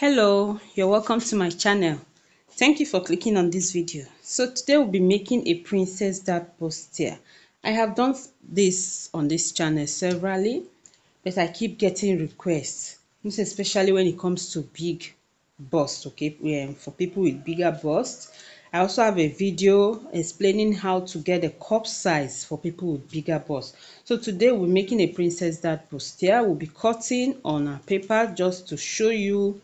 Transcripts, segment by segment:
Hello, you're welcome to my channel. Thank you for clicking on this video. So today we'll be making a princess dart bustier. I have done this on this channel severally, but I keep getting requests, most especially when it comes to big bust, okay, for people with bigger bust. I also have a video explaining how to get a cup size for people with bigger bust. So today we're making a princess dart bustier. We'll be cutting on a paper just to show you,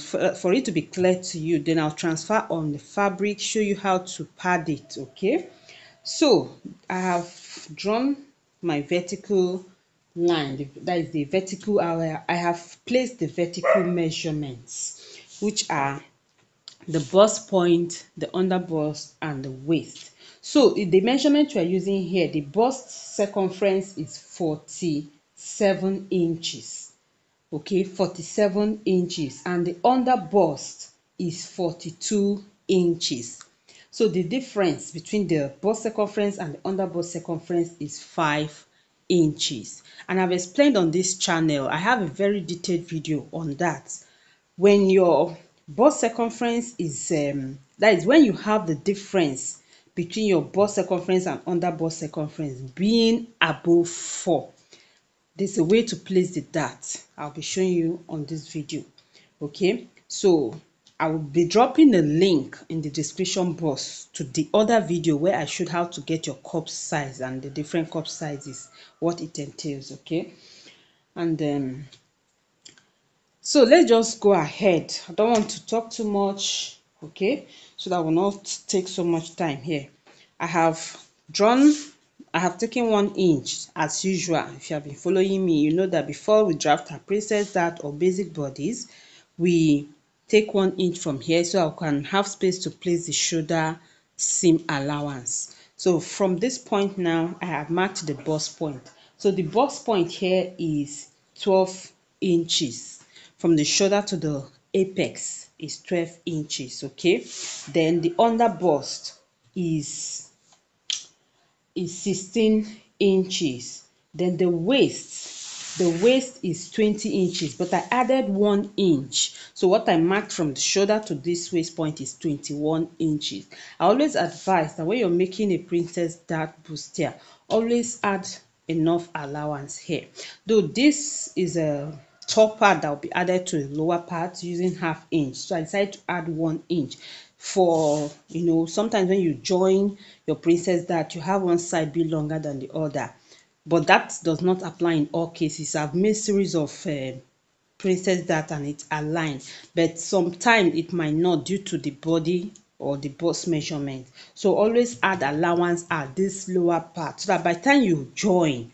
for it to be clear to you. Then I'll transfer on the fabric, show you how to pad it. Okay, so I have drawn my vertical line, that is the vertical area. I have placed the vertical measurements, which are the bust point, the under bust, and the waist. So the measurement we are using here, the bust circumference is 47 inches. Okay, 47 inches, and the under bust is 42 inches. So the difference between the bust circumference and the under bust circumference is 5 inches. And I've explained on this channel, I have a very detailed video on that. When your bust circumference is that is when you have the difference between your bust circumference and under bust circumference being above 4, there's a way to place the dart. I'll be showing you on this video. Okay, so I will be dropping a link in the description box to the other video where I showed how to get your cup size and the different cup sizes, what it entails. Okay, and so let's just go ahead. I don't want to talk too much, okay, so that will not take so much time here. I have taken 1 inch as usual. If you have been following me, you know that before we draft our princess dart or basic bodies, we take 1 inch from here so I can have space to place the shoulder seam allowance. So from this point now, I have marked the bust point. So the bust point here is 12 inches. From the shoulder to the apex is 12 inches. Okay, then the under bust is 16 inches. Then the waist is 20 inches, but I added 1 inch. So what I marked from the shoulder to this waist point is 21 inches. I always advise that when you're making a princess dart bustier, always add enough allowance here. Though this is a top part that will be added to the lower part using ½ inch, so I decided to add 1 inch. For sometimes when you join your princess dart, you have one side be longer than the other, but that does not apply in all cases. I've made series of princess dart and it's aligned, but sometimes it might not due to the body or the bust measurement. So always add allowance at this lower part so that by the time you join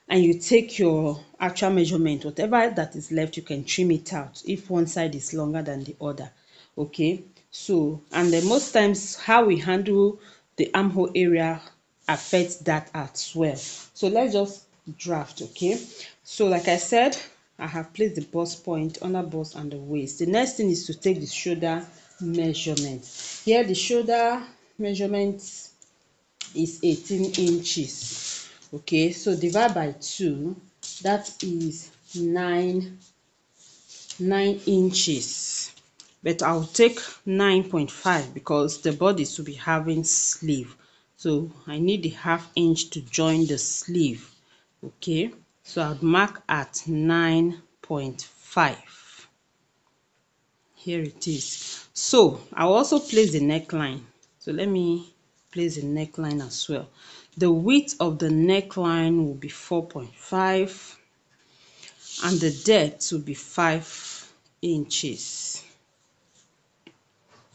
and you take your actual measurement, whatever that is left, you can trim it out if one side is longer than the other. Okay, so and then most times how we handle the armhole area affects that as well. So let's just draft. Okay, so like I said, I have placed the bust point, under bust, and the waist. The next thing is to take the shoulder measurement. Here the shoulder measurement is 18 inches. Okay, so divide by 2, that is 9 inches, but I'll take 9.5 because the body will be having sleeve, so I need the ½ inch to join the sleeve. Okay, so I'll mark at 9.5. Here it is. So I'll also place the neckline. So let me place the neckline as well. The width of the neckline will be 4.5 and the depth will be 5 inches.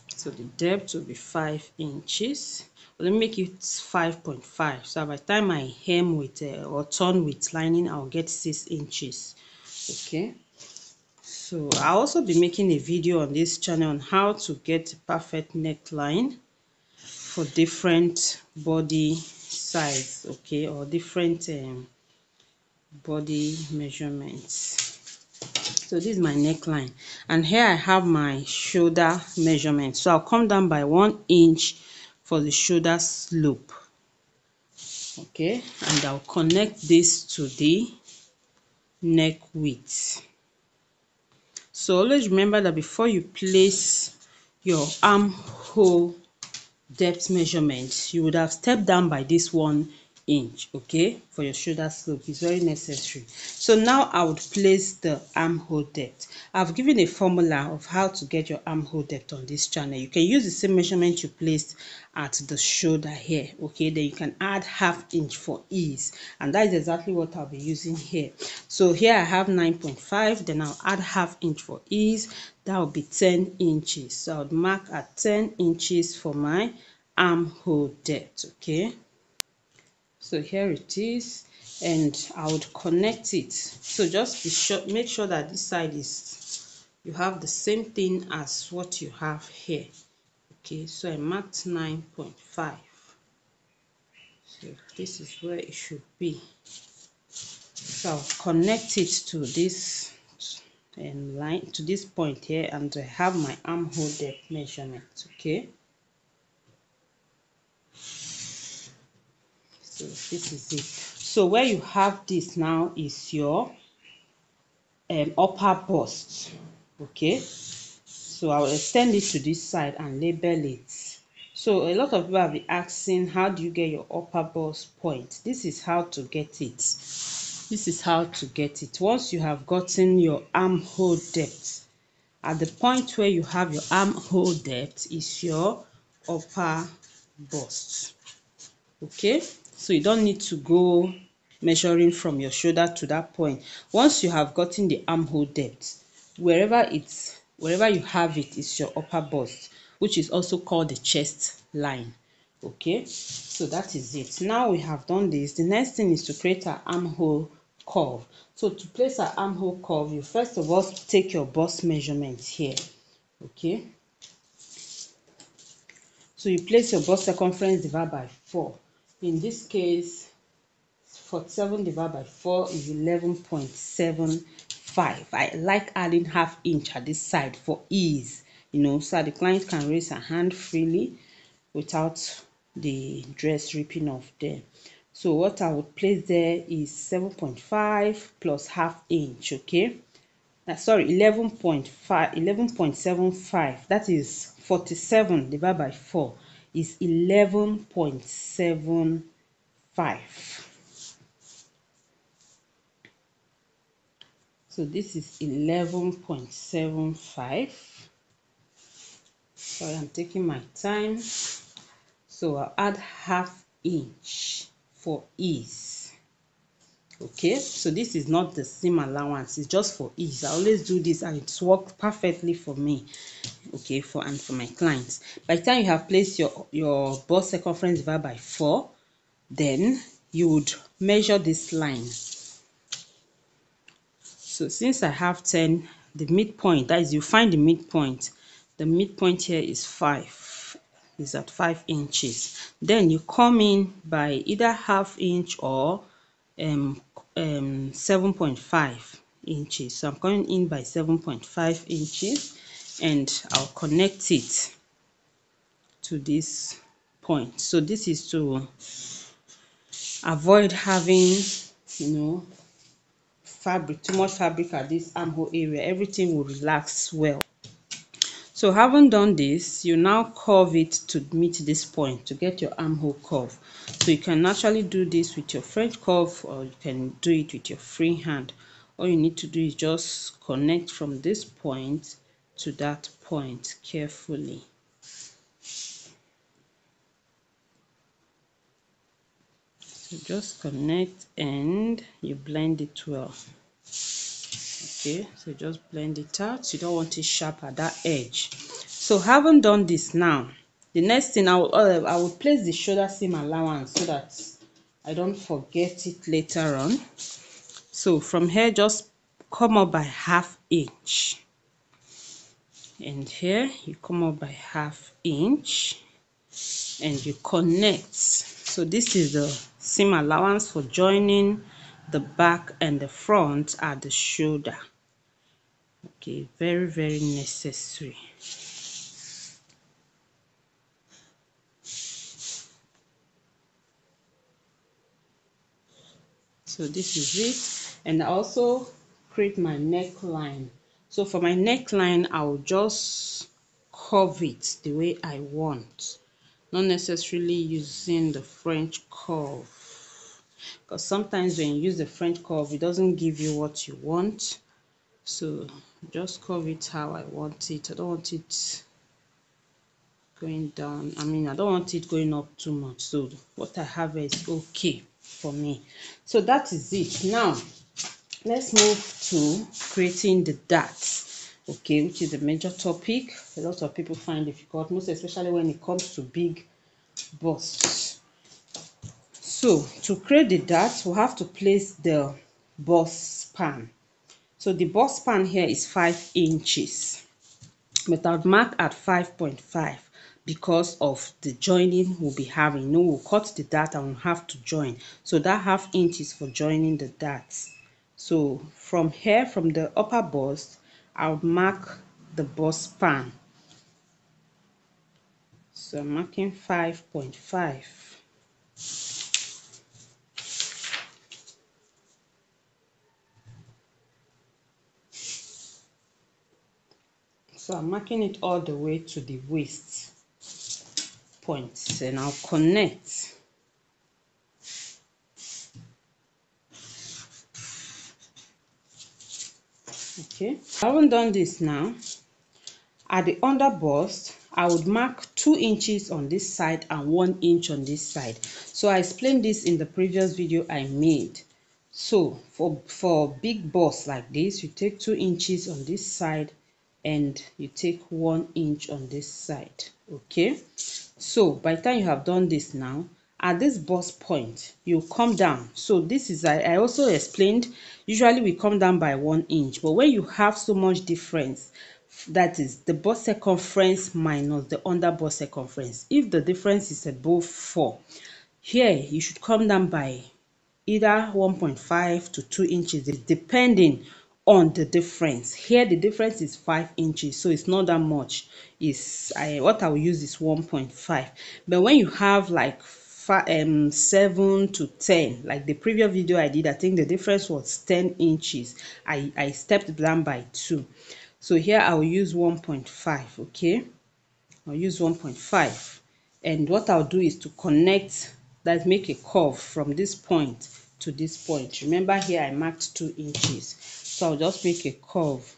So the depth will be 5 inches. Let me make it 5.5. So by the time I hem with or turn with lining, I'll get 6 inches. Okay. So I'll also be making a video on this channel on how to get a perfect neckline for different body size, okay, or different body measurements. So this is my neckline, and here I have my shoulder measurement. So I'll come down by 1 inch for the shoulder slope. Okay, and I'll connect this to the neck width. So always remember that before you place your armhole depth measurement, you would have stepped down by this 1 inch, okay, for your shoulder slope. It's very necessary. So now I would place the armhole depth. I've given a formula of how to get your armhole depth on this channel. You can use the same measurement you placed at the shoulder here, okay. Then you can add 1/2 inch for ease, and that is exactly what I'll be using here. So here I have 9.5, then I'll add 1/2 inch for ease. That will be 10 inches. So I'll mark at 10 inches for my armhole depth, okay. So here it is, and I would connect it. So just be sure, make sure that this side is, you have the same thing as what you have here, okay. So I marked 9.5. So this is where it should be. So I'll connect it to this line, to this point here, and I have my armhole depth measurement, okay. So this is it. So where you have this now is your upper bust, okay. So I will extend it to this side and label it. So a lot of people have been asking, how do you get your upper bust point? This is how to get it. This is how to get it. Once you have gotten your armhole depth, at the point where you have your armhole depth is your upper bust, okay. So you don't need to go measuring from your shoulder to that point. Once you have gotten the armhole depth, wherever you have it is your upper bust, which is also called the chest line, okay. So that is it. Now we have done this, the next thing is to create our armhole curve. So to place our armhole curve, you first of all take your bust measurement here, okay. So you place your bust circumference divided by 4. In this case, 47 divided by 4 is 11.75. I like adding 1/2 inch at this side for ease, so that the client can raise her hand freely without the dress ripping off there. So what I would place there is 7.5 plus 1/2 inch, okay. Sorry, 11.75. That is 47 divided by 4 is 11.75. So this is 11.75. Sorry, I'm taking my time. So I'll add 1/2 inch for ease. Okay, so this is not the seam allowance, it's just for ease. I always do this and it's worked perfectly for me, okay, for my clients. By the time you have placed your bust circumference divided by 4, then you would measure this line. So since I have 10, the midpoint, that is, you find the midpoint. The midpoint here is 5, is at 5 inches. Then you come in by either 1/2 inch or 7.5 inches. So I'm coming in by 7.5 inches, and I'll connect it to this point. So this is to avoid having, too much fabric at this armhole area. Everything will relax well. So having done this, you now curve it to meet this point to get your armhole curve. So you can actually do this with your French curve, or you can do it with your free hand. All you need to do is just connect from this point to that point carefully. So just connect and you blend it well. Okay, so just blend it out. You don't want it sharp at that edge. So having done this now, the next thing I will place the shoulder seam allowance so that I don't forget it later on. So from here, just come up by 1/2 inch, and here you come up by 1/2 inch and you connect. So this is the seam allowance for joining the back and the front at the shoulder. Okay, very, very necessary. So this is it, and I also create my neckline. So for my neckline, I'll just curve it the way I want, not necessarily using the French curve, because sometimes when you use the French curve, it doesn't give you what you want. So just curve it how I want it. I don't want it going down. I don't want it going up too much. So what I have is okay for me. So that is it. Now let's move to creating the darts, okay, which is a major topic a lot of people find difficult, most especially when it comes to big busts. So to create the dart, we have to place the bust span. So the bust span here is 5 inches, but I'll mark at 5.5 because of the joining we'll be having. We'll cut the dart and we'll have to join. So that ½ inch is for joining the darts. So from here, from the upper bust, I'll mark the bust span. So I'm marking 5.5. So I'm marking it all the way to the waist point, and I'll connect. Okay, I haven't done this now. At the under bust, I would mark 2 inches on this side and 1 inch on this side. So I explained this in the previous video I made. So for big bust like this, you take 2 inches on this side and you take 1 inch on this side. Okay, so by the time you have done this now, at this bust point, you come down. So this is, I also explained, usually we come down by 1 inch, but when you have so much difference, that is the bust circumference minus the under bust circumference, if the difference is above 4, here you should come down by either 1.5 to 2 inches depending on the difference. Here the difference is 5 inches, so it's not that much. What I will use is 1.5. But when you have like 7 to 10, like the previous video I did, I think the difference was 10 inches. I stepped down by 2. So here I will use 1.5. Okay, I'll use 1.5, and what I'll do is to connect, that make a curve from this point to this point. Remember here I marked 2 inches, so I'll just make a curve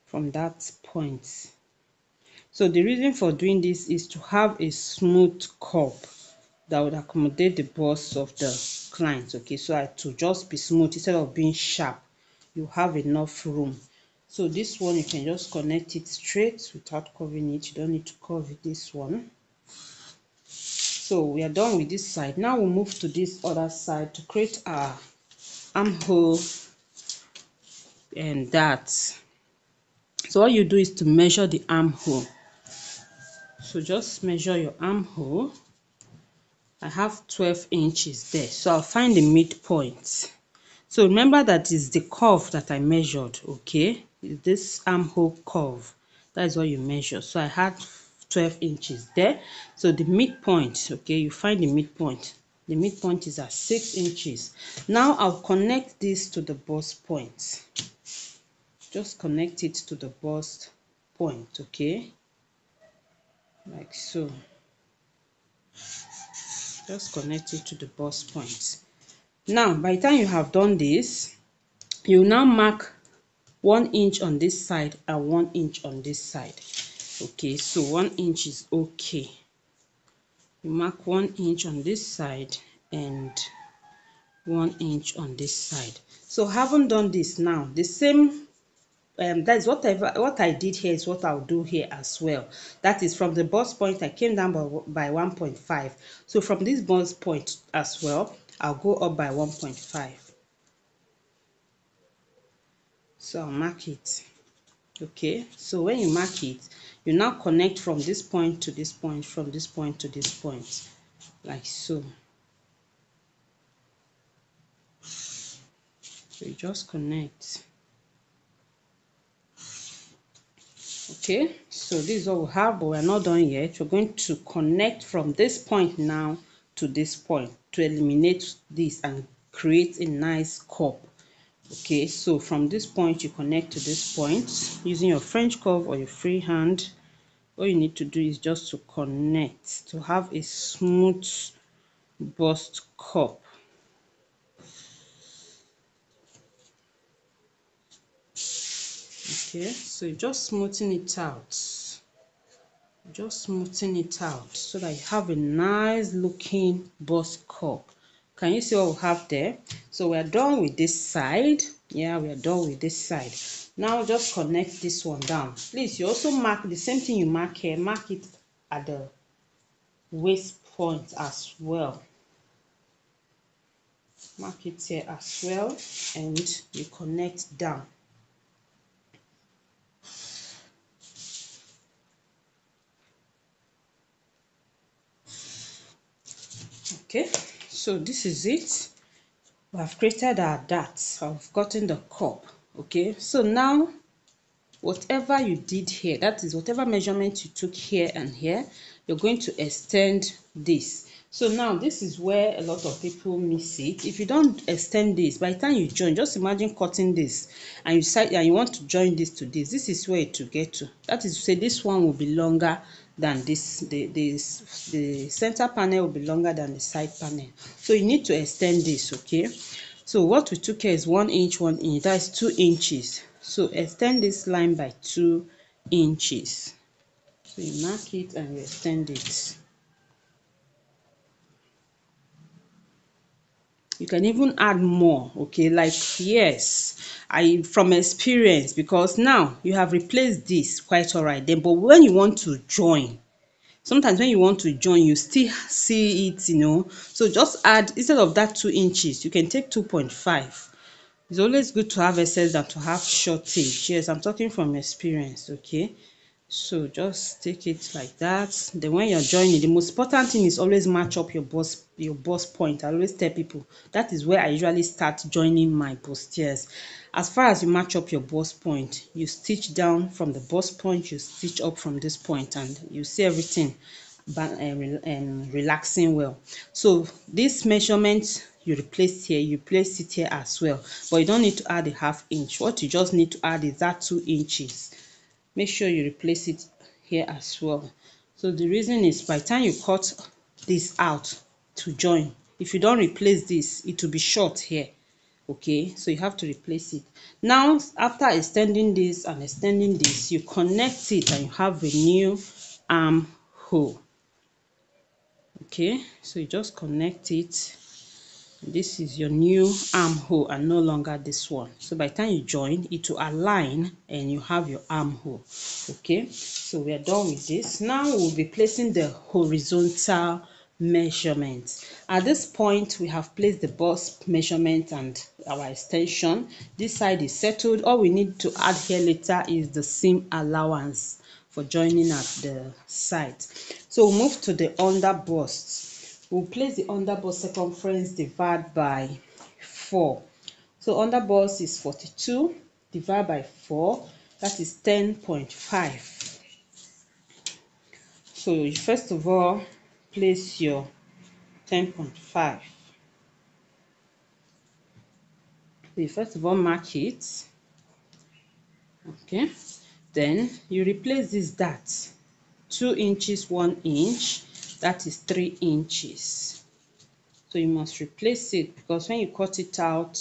from that point. So the reason for doing this is to have a smooth curve that would accommodate the bust of the client. Okay, so to just be smooth instead of being sharp, you have enough room. So this one you can just connect it straight without curving it. You don't need to curve this one. So we are done with this side. Now we'll move to this other side to create our armhole and that. So what you do is to measure the armhole. So just measure your armhole. I have 12 inches there, so I'll find the midpoint. So remember that is the curve that I measured. Okay, this armhole curve, that is what you measure. So I had 12 inches there. So the midpoint, okay, you find the midpoint. The midpoint is at 6 inches. Now I'll connect this to the bust point. Just connect it to the bust point, okay, like so. Just connect it to the bust point. Now by the time you have done this, you now mark 1 inch on this side and 1 inch on this side. Okay, so 1 inch is okay. You mark 1 inch on this side and 1 inch on this side. So having done this now, the same that is what I did here is what I'll do here as well. That is from the bust point I came down by 1.5. So from this bust point as well, I'll go up by 1.5. So I'll mark it. Okay, so when you mark it, you now connect from this point to this point, from this point to this point, like so. So you just connect. Okay, so this is what we have, but we're not done yet. We're going to connect from this point now to this point to eliminate this and create a nice cup. Okay, so from this point you connect to this point using your French curve or your free hand. All you need to do is just to connect to have a smooth bust cup. Okay, so you just smoothen it out, so that you have a nice looking bust cup. Can you see what we have there? So we are done with this side. Yeah, we are done with this side. Now just connect this one down. Please, you also mark the same thing you mark here, mark it at the waist point as well. Mark it here as well, and you connect down. Okay, so this is it. We have created our darts. I've gotten the cup. Okay, so now whatever you did here, that is whatever measurement you took here and here, you're going to extend this. So now this is where a lot of people miss it. If you don't extend this, by the time you join, just imagine cutting this and you decide and you want to join this to this is where it will get to. That is to say this one will be longer than this. The center panel will be longer than the side panel. So you need to extend this, okay? So what we took here is 1 inch, 1 inch, that is 2 inches. So extend this line by 2 inches. So you mark it and you extend it. You can even add more, okay? Like, yes, I from experience, because now you have replaced this quite all right then, but when you want to join, sometimes when you want to join, you still see it, so just add, instead of that 2 inches, you can take 2.5. It's always good to have excess than to have shortage. Yes, I'm talking from experience, okay? So just take it like that. Then when you're joining, the most important thing is always match up your bust point. I always tell people that is where I usually start joining my bustiers. As far as you match up your bust point, you stitch down from the bust point, you stitch up from this point, and you see everything relaxing well. So this measurement you replace here, you place it here as well, but you don't need to add a half inch. What you just need to add is that 2 inches. Make sure you replace it here as well. So the reason is, by the time you cut this out to join, if you don't replace this, it will be short here. Okay, so you have to replace it. Now after extending this and extending this, you connect it and you have a new armhole. Okay, so you just connect it. This is your new armhole and no longer this one. So by the time you join, it will align and you have your armhole. Okay, so we are done with this. Now we'll be placing the horizontal measurement. At this point, we have placed the bust measurement and our extension. This side is settled. All we need to add here later is the seam allowance for joining at the side. So we'll move to the under bust. We'll place the under bust circumference divided by 4. So under bust is 42 divided by 4, that is 10.5. So you first of all place your 10.5. So you first of all mark it, okay? Then you replace this dart, 2 inches, 1 inch, that is 3 inches. So you must replace it, because when you cut it out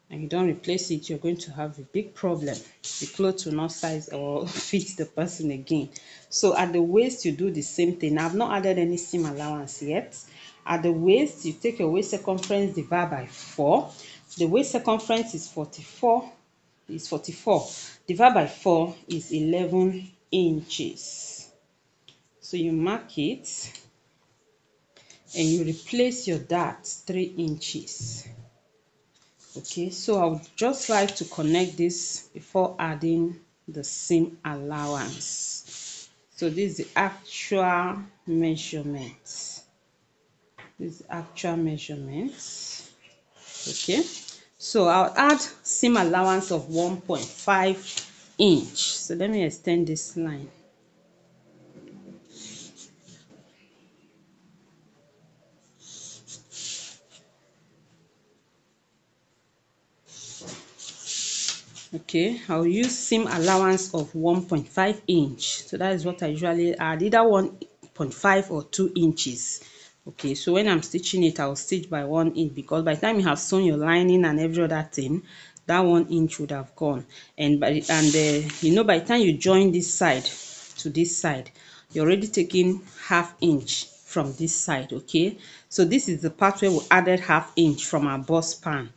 and you don't replace it, you're going to have a big problem. The clothes will not size or fit the person again. So at the waist, you do the same thing. I've not added any seam allowance yet. At the waist, you take your waist circumference divided by 4. The waist circumference is 44. Divided by 4 is 11 inches. So you mark it and you replace your dart 3 inches. Okay, so I would just like to connect this before adding the seam allowance. So this is the actual measurement. Okay, so I'll add seam allowance of 1.5 inch. So let me extend this line. Okay, I'll use seam allowance of 1.5 inch. So that is what I usually add, either 1.5 or 2 inches. Okay, so when I'm stitching it, I'll stitch by 1 inch, because by the time you have sewn your lining and every other thing, that 1 inch would have gone. And you know, by the time you join this side to this side, you're already taking ½ inch from this side. Okay, so this is the part where we added ½ inch from our bust span.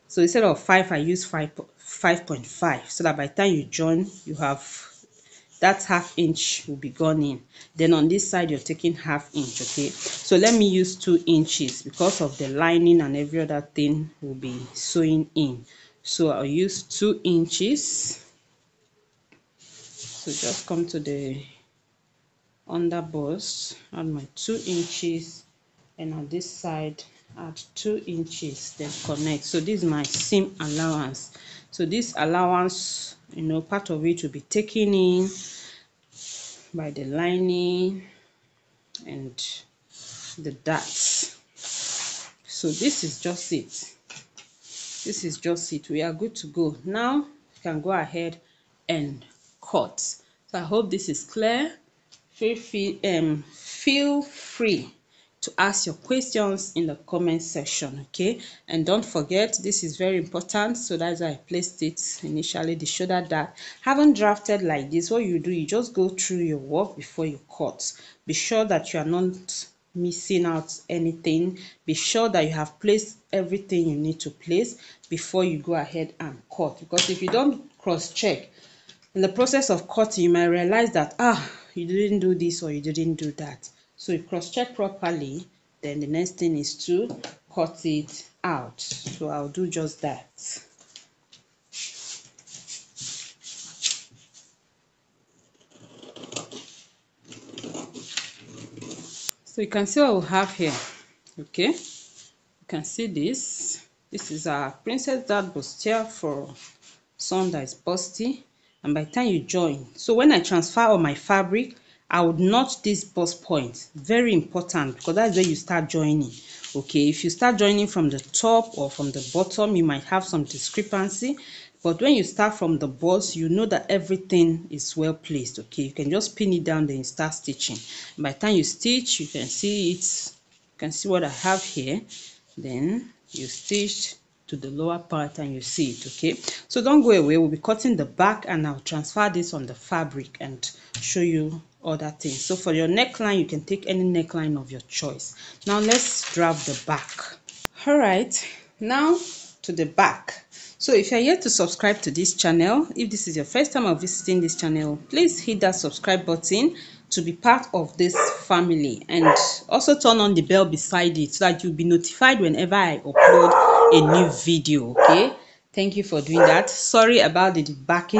So instead of 5, I use 5.5, so that by the time you join, you have that ½ inch will be gone in. Then on this side, you're taking ½ inch. Okay, so let me use 2 inches because of the lining and every other thing will be sewing in. So I'll use 2 inches. So just come to the under bust, add my 2 inches, and on this side add 2 inches, then connect. So this is my seam allowance. So this allowance, you know, part of it will be taken in by the lining and the darts. So this is just it. This is just it. We are good to go. Now you can go ahead and cut. So I hope this is clear. Feel free to ask your questions in the comment section. Okay, and don't forget, this is very important, so that's why I placed it initially, the shoulder dart. Haven't drafted like this, what you do, you just go through your work before you cut. Be sure that you are not missing out anything. Be sure that you have placed everything you need to place before you go ahead and cut, because if you don't cross check in the process of cutting, you might realize that you didn't do this or you didn't do that. So you cross check properly, then the next thing is to cut it out. So I'll do just that. So you can see what we have here. Okay, you can see this. This is our Princess Dart Bustier for some that is busty. And by the time you join, so when I transfer all my fabric, I would notch this bust point. Very important, because that's where you start joining. Okay, if you start joining from the top or from the bottom, you might have some discrepancy. But when you start from the bust, you know that everything is well placed. Okay, you can just pin it down, then you start stitching. By the time you stitch, you can see it. You can see what I have here. Then you stitch to the lower part and you see it. Okay, so don't go away. We'll be cutting the back and I'll transfer this on the fabric and show you other things. So for your neckline, you can take any neckline of your choice. Now let's draft the back. All right, now to the back. So if you're yet to subscribe to this channel, if this is your first time of visiting this channel, please hit that subscribe button to be part of this family, and also turn on the bell beside it so that you'll be notified whenever I upload a new video. Okay, thank you for doing that. Sorry about the barking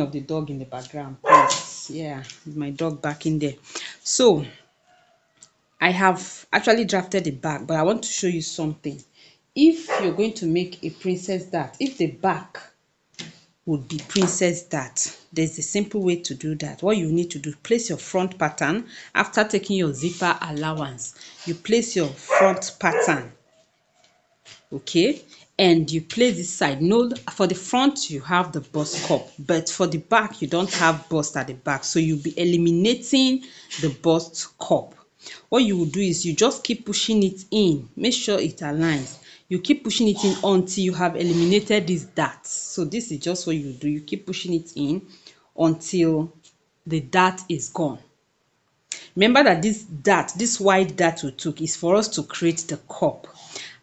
of the dog in the background, please. Yeah, my dog barking there. So I have actually drafted the back, but I want to show you something. If you're going to make a princess dart, if the back would be princess dart, there's a simple way to do that. What you need to do, place your front pattern. After taking your zipper allowance, you place your front pattern. Okay, and you place this side. No, for the front you have the bust cup, but for the back you don't have bust at the back, so you'll be eliminating the bust cup. What you will do is you just keep pushing it in, make sure it aligns. You keep pushing it in until you have eliminated these darts. So this is just what you do. You keep pushing it in until the dart is gone. Remember that this wide dart we took is for us to create the cup,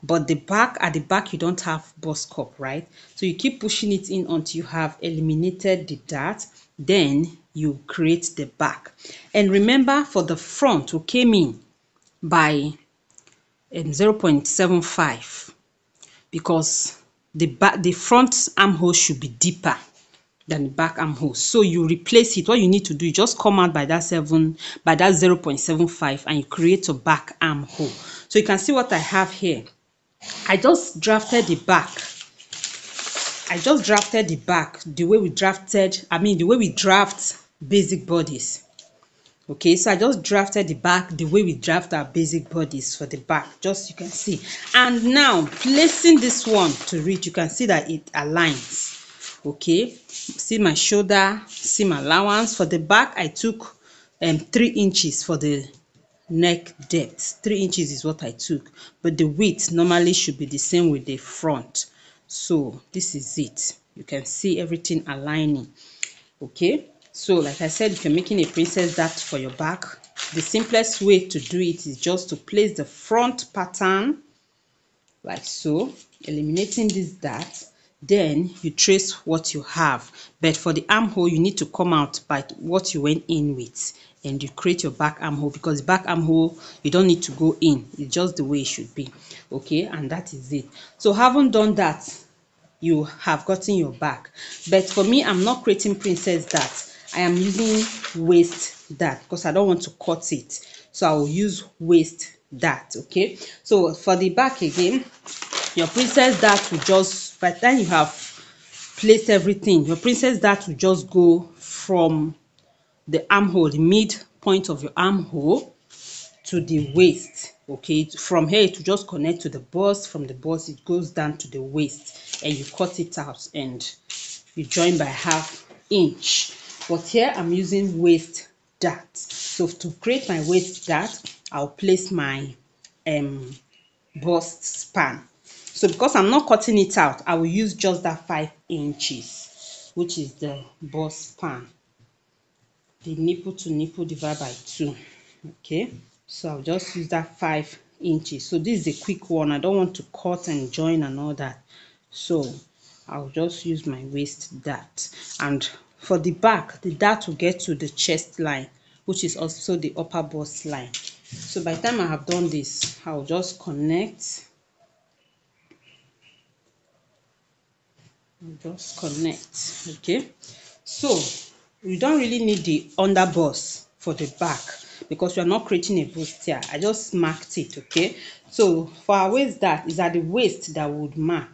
but at the back you don't have bust cup, right? So you keep pushing it in until you have eliminated the dart, then you create the back. And remember, for the front we came in by 0.75, because the front armhole should be deeper than the back armhole. So you replace it. What you need to do, you just come out by that 0.75 and you create a back armhole. So you can see what I have here. I just drafted the back. The way we draft basic bodies. Okay, so I just drafted the back the way we draft our basic bodies for the back, just you can see. And now placing this one to reach, you can see that it aligns. Okay, see my shoulder, see my allowance. For the back I took 3 inches for the neck depth. 3 inches is what I took, but the width normally should be the same with the front. So this is it. You can see everything aligning. Okay, so like I said, if you're making a princess dart for your back, the simplest way to do it is just to place the front pattern like so, eliminating this dart. Then you trace what you have, but for the armhole you need to come out by what you went in with, and you create your back armhole, because the back armhole you don't need to go in, it's just the way it should be. Okay, and that is it. So having done that, you have gotten your back. But for me, I'm not creating princess dart. I am using waist dart because I don't want to cut it, so I will use waist dart. Okay, so for the back again, your princess dart will just, by the time you have placed everything, your princess dart will just go from the armhole, the mid point of your armhole, to the waist. Okay, from here it will just connect to the bust. From the bust it goes down to the waist, and you cut it out and you join by ½ inch. But here I'm using waist dart. So to create my waist dart, I'll place my bust span. So because I'm not cutting it out, I will use just that 5 inches, which is the bust span, the nipple to nipple divided by 2. Okay, so I'll just use that 5 inches. So this is a quick one. I don't want to cut and join and all that, so I'll just use my waist dart. And for the back, the dart will get to the chest line, which is also the upper bust line. So by the time I have done this, I'll just connect. Okay, so we don't really need the under bust for the back because we are not creating a bustier. I just marked it. Okay, so for our waist dart, is at the waist that we would mark.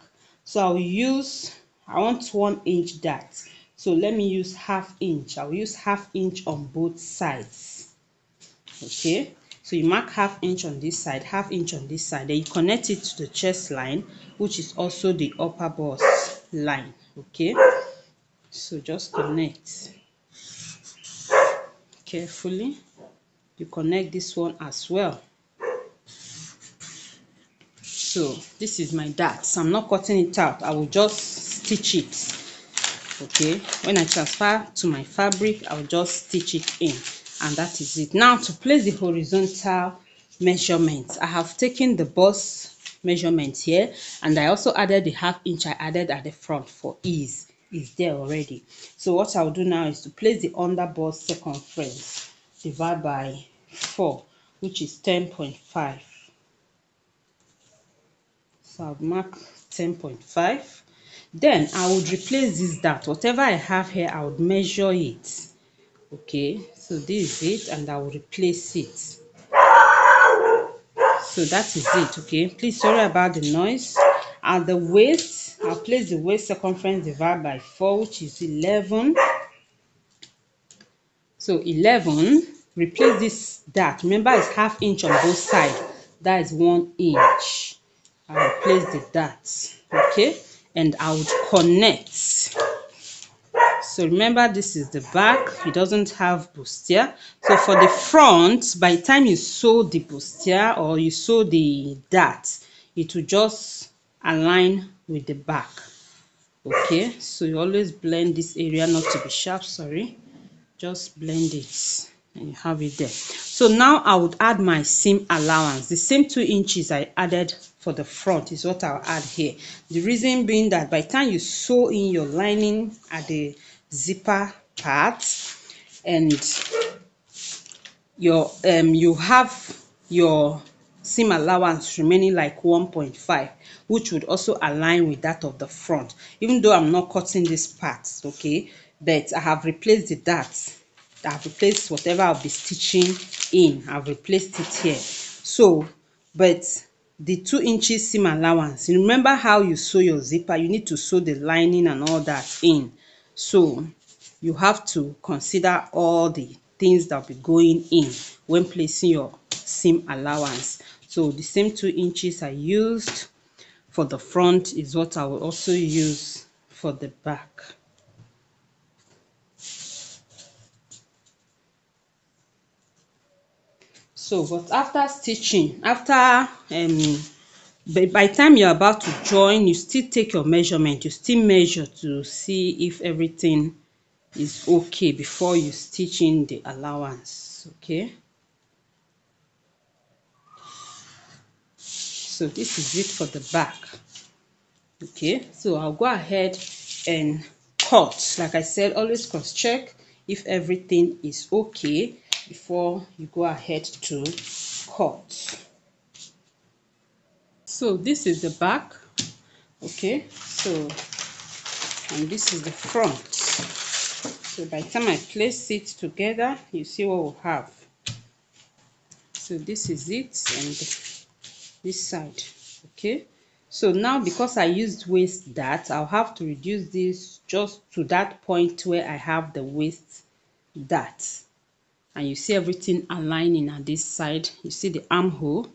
So I want 1 inch dart, so let me use ½ inch. I will use ½ inch on both sides. Okay, so you mark ½ inch on this side, ½ inch on this side, then you connect it to the chest line, which is also the upper bust line. Okay, so just connect carefully. You connect this one as well. So this is my dart. So I'm not cutting it out, I will just stitch it. Okay, when I transfer to my fabric, I'll just stitch it in, and that is it. Now to place the horizontal measurements, I have taken the bust measurement here, and I also added the ½ inch I added at the front for ease. Is there already. So what I'll do now is to place the under bust circumference, divide by 4, which is 10.5. So I'll mark 10.5. Then I would replace this dart. Whatever I have here, I would measure it. Okay, so this is it, and I will replace it. So that is it. Okay, please sorry about the noise. At the waist, I'll place the waist circumference divided by 4, which is 11. So 11, replace this dart. Remember, it's ½ inch on both sides. That is 1 inch. I'll place the dart. Okay, and I would connect. So remember, this is the back, it doesn't have bustier. So for the front, by the time you sew the bustier or you sew the dart, it will just align with the back. Okay, so you always blend this area, not to be sharp, sorry, just blend it and you have it there. So now I would add my seam allowance. The same 2 inches I added for the front is what I'll add here. The reason being that by the time you sew in your lining at the zipper part, and your you have your seam allowance remaining like 1.5, which would also align with that of the front, even though I'm not cutting this part. Okay, but I have replaced the dart. I've replaced whatever I'll be stitching in, I've replaced it here. So but the 2 inches seam allowance, you remember how you sew your zipper, you need to sew the lining and all that in. So you have to consider all the things that will be going in when placing your seam allowance. So the same 2 inches I used for the front is what I will also use for the back. So but after stitching, by the time you're about to join, you still take your measurement, you still measure to see if everything is okay before you stitch in the allowance. Okay, so this is it for the back. Okay, so I'll go ahead and cut. Like I said, always cross check if everything is okay before you go ahead to cut. So this is the back. Okay, so and this is the front. So by the time I place it together, you see what we'll have. So this is it, and this side. Okay, so now because I used waist dart, I'll have to reduce this just to that point where I have the waist dart, and you see everything aligning on this side. You see the armhole.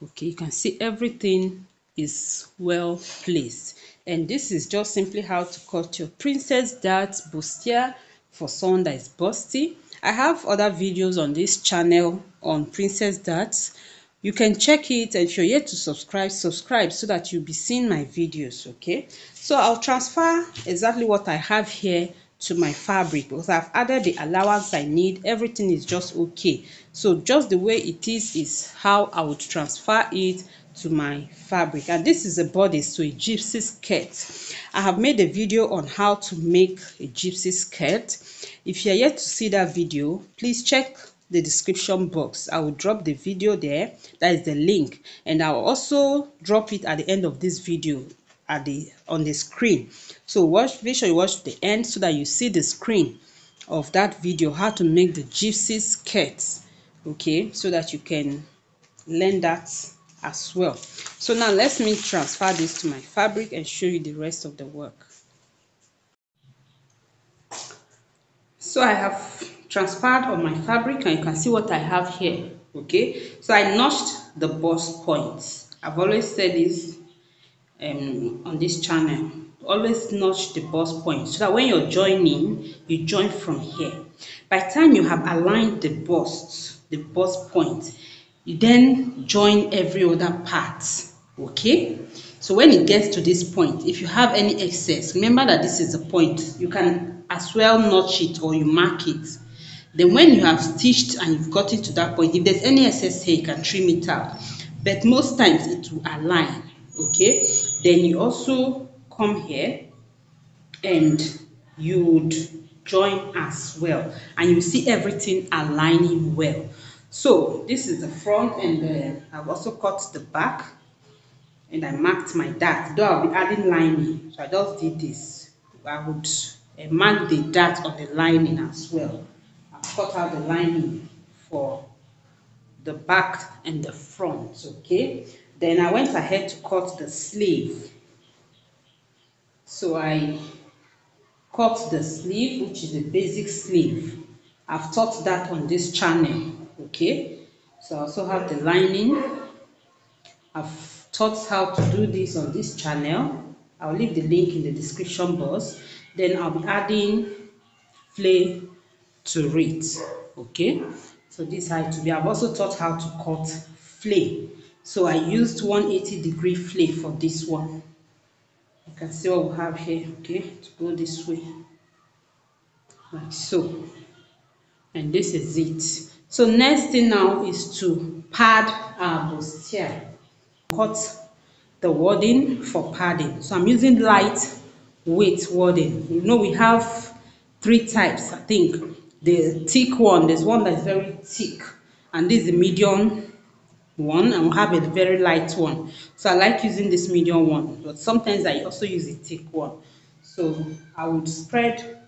Okay, you can see everything is well placed, and this is just simply how to cut your princess dart bustier for someone that is busty. I have other videos on this channel on princess darts. You can check it, and if you're yet to subscribe, subscribe so that you'll be seeing my videos. Okay, so I'll transfer exactly what I have here to my fabric because I've added the allowance I need. Everything is just okay, so just the way it is how I would transfer it to my fabric. And this is a bodice to a gypsy skirt. I have made a video on how to make a gypsy skirt. If you're yet to see that video, please check the description box. I will drop the video there. That is the link, and I will also drop it at the end of this video on the screen. So make sure you watch the end so that you see the screen of that video, how to make the gypsy skirts. Okay, so that you can learn that as well. So now let me transfer this to my fabric and show you the rest of the work. So I have transferred on my fabric, and you can see what I have here. Okay, so I notched the bust points. I've always said this on this channel, always notch the bust point so that when you're joining, you join from here. By the time you have aligned the bust point, you then join every other part. Okay, so when it gets to this point, if you have any excess, remember that this is the point, you can as well notch it or you mark it. Then when you have stitched and you've gotten to that point, if there's any excess here, you can trim it out, but most times it will align. Okay, then you also come here and you would join as well, and you see everything aligning well. So this is the front, and I've also cut the back, and I marked my dart, though I'll be adding lining, so I just did this. I would mark the dart on the lining as well. I've cut out the lining for the back and the front. Okay, then I went ahead to cut the sleeve. So I cut the sleeve, which is the basic sleeve. I've taught that on this channel. Okay, so I also have the lining. I've taught how to do this on this channel. I'll leave the link in the description box. Then I'll be adding flay to it. Okay, so this is how it will be. I've also taught how to cut flay. So I used 180-degree flay for this one. You can see what we have here. Okay, to go this way like so, and this is it. So next thing now is to pad our bustier. Cut the wording for padding. So I'm using light weight wording. You know, we have 3 types. I think the thick one, there's one that's very thick, and this is the medium one, and we have a very light one. So I like using this medium one, but sometimes I also use the thick one. So I would spread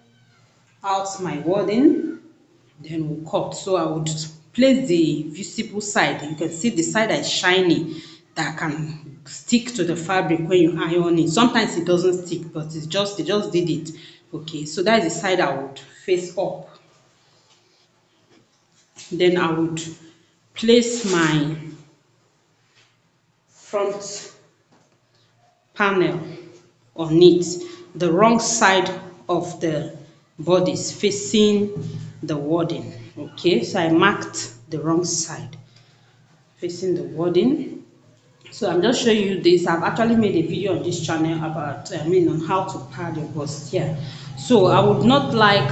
out my wording, then we'll cut. So I would place the visible side. You can see the side that is shiny, that can stick to the fabric when you iron it. Sometimes it doesn't stick, but it's just they just did it. Okay, so that is the side I would face up. Then I would place my front panel on it, the wrong side of the bodice facing the wording. Okay, so I marked the wrong side facing the wording. So I'm just showing you this. I've actually made a video on this channel about on how to pad your bustier. So I would not like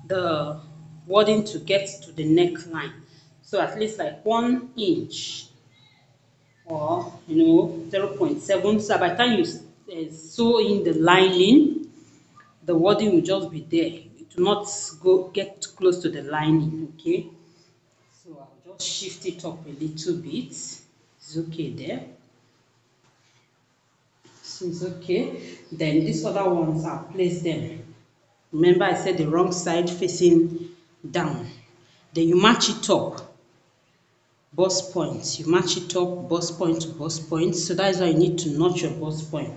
the wording to get to the neckline, so at least like 1 inch or 0.7, so by the time you sew in the lining, the wording will just be there. It will not get close to the lining. Okay, so I'll just shift it up a little bit. It's okay there. So it's okay. Then these other ones, I'll place them. Remember I said the wrong side facing down. Then you match it up, bust points. You match it up, bust point to bust point. So that is why you need to notch your bust point.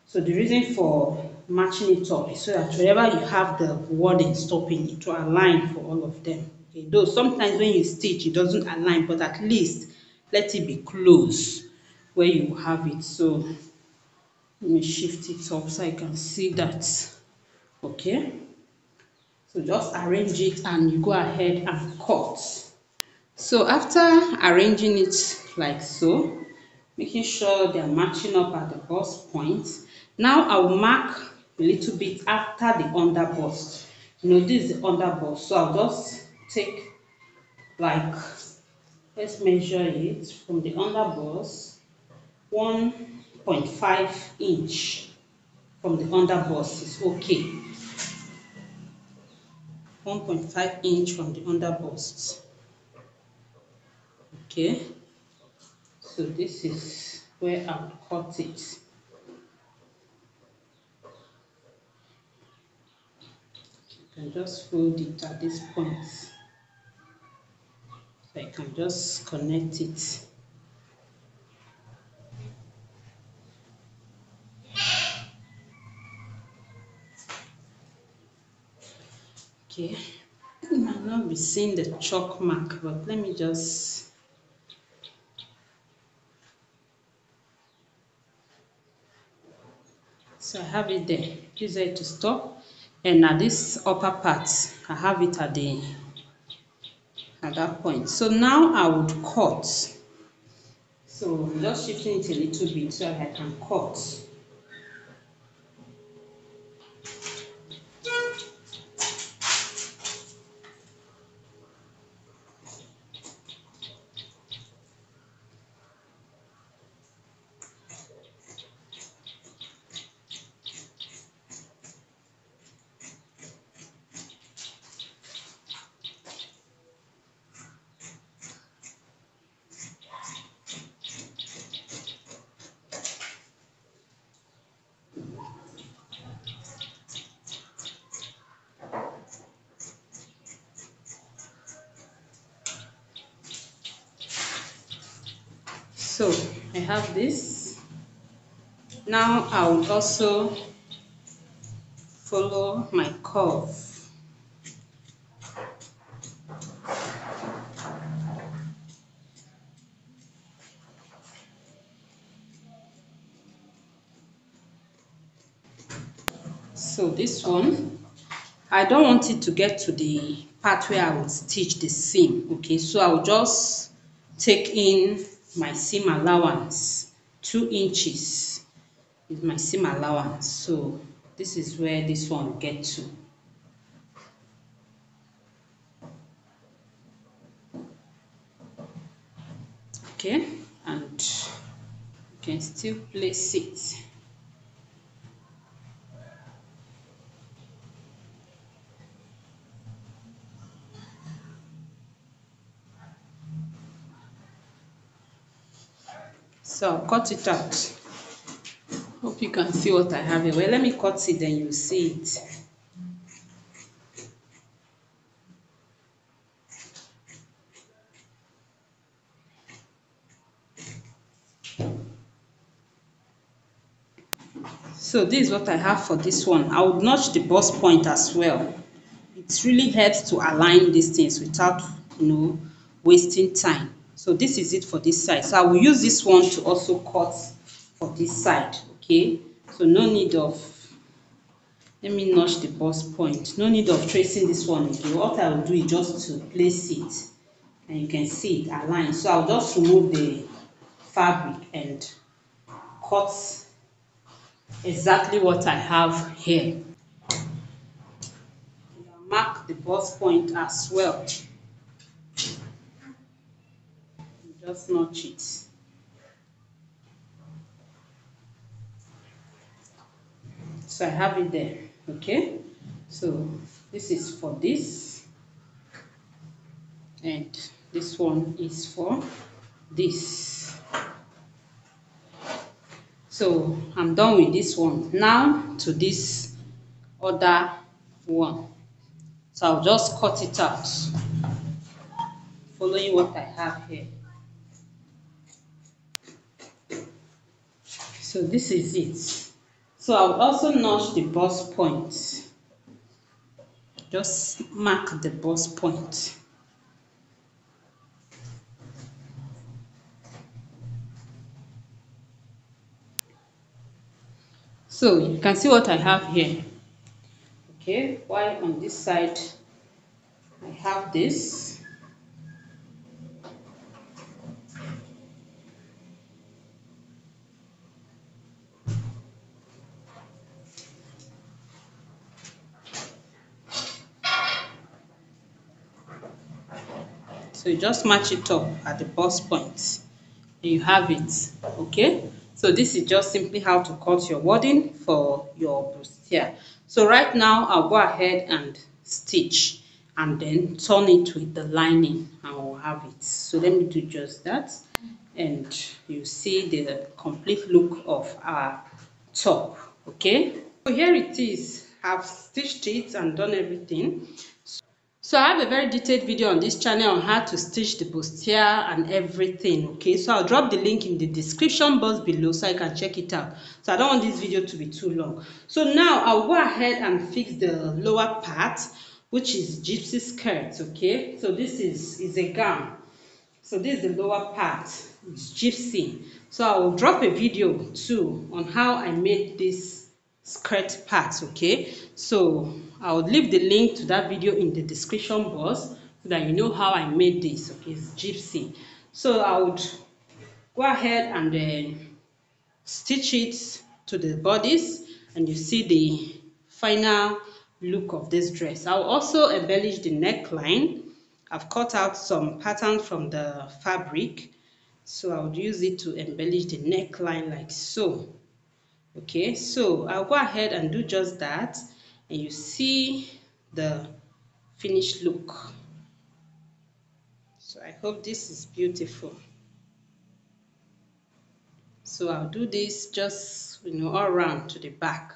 So the reason for matching it up is so that wherever you have the wording stopping, it will align for all of them. Okay, though sometimes when you stitch it doesn't align, but at least let it be close where you have it. So let me shift it up so I can see that. Okay, so just arrange it and you go ahead and cut. So after arranging it like so, making sure they're matching up at the bust point, now I'll mark a little bit after the under bust. This is the under bust, so I'll just take, like, let's measure it from the under bust, 1.5 inch from the under bust is okay. 1.5 inch from the under bust. Okay, so this is where I'll cut it. You can just fold it at this point, so I can just connect it. Okay, you might not be seeing the chalk mark, but let me just, so I have it there. Use it to stop, and at this upper part I have it at that point. So now I would cut. So just shifting it a little bit so I can cut. So I have this. Now I will also follow my curve. So this one, I don't want it to get to the part where I will stitch the seam. Okay, so I will just take in my seam allowance. 2 inches is my seam allowance. So this is where this one will get to. Okay, and you can still place it. So I'll cut it out. Hope you can see what I have here. Well, let me cut it, then you'll see it. So this is what I have for this one. I would notch the bust point as well. It really helps to align these things without wasting time. So this is it for this side. So I will use this one to also cut for this side. Okay, so no need of, let me notch the bust point, no need of tracing this one again. What I will do is just to place it, and you can see it aligned. So I'll just remove the fabric and cut exactly what I have here. I'll mark the bust point as well. Just notch it. So I have it there. Okay, so this is for this, and this one is for this. So I'm done with this one. Now to this other one. So I'll just cut it out, following what I have here. So this is it. So I'll also notch the bust point. Just mark the bust point. So you can see what I have here. Okay, while on this side I have this. So you just match it up at the bust point, and you have it. Okay, so this is just simply how to cut your wadding for your bustier. So right now I'll go ahead and stitch and then turn it with the lining, and we'll have it. So let me do just that, and you see the complete look of our top. Okay, so here it is. I've stitched it and done everything. So I have a very detailed video on this channel on how to stitch the bustier and everything. Okay, so I'll drop the link in the description box below so I can check it out. So I don't want this video to be too long. So now I'll go ahead and fix the lower part, which is gypsy skirt. Okay, so this is a gown. So this is the lower part, it's gypsy. So I will drop a video too on how I made this skirt part. Okay, so I will leave the link to that video in the description box so that you know how I made this. Okay, it's gypsy. So I would go ahead and stitch it to the bodice, and you see the final look of this dress. I'll also embellish the neckline. I've cut out some pattern from the fabric, so I'll use it to embellish the neckline like so. Okay, so I'll go ahead and do just that, and you see the finished look. So I hope this is beautiful. So I'll do this just all around to the back,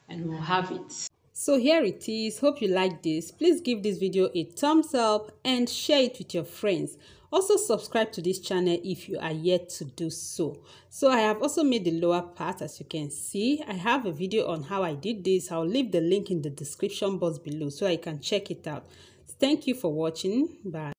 and we'll have it. So here it is. Hope you like this. Please give this video a thumbs up and share it with your friends. Also subscribe to this channel if you are yet to do so. So I have also made the lower part, as you can see. I have a video on how I did this. I'll leave the link in the description box below so I can check it out. Thank you for watching. Bye.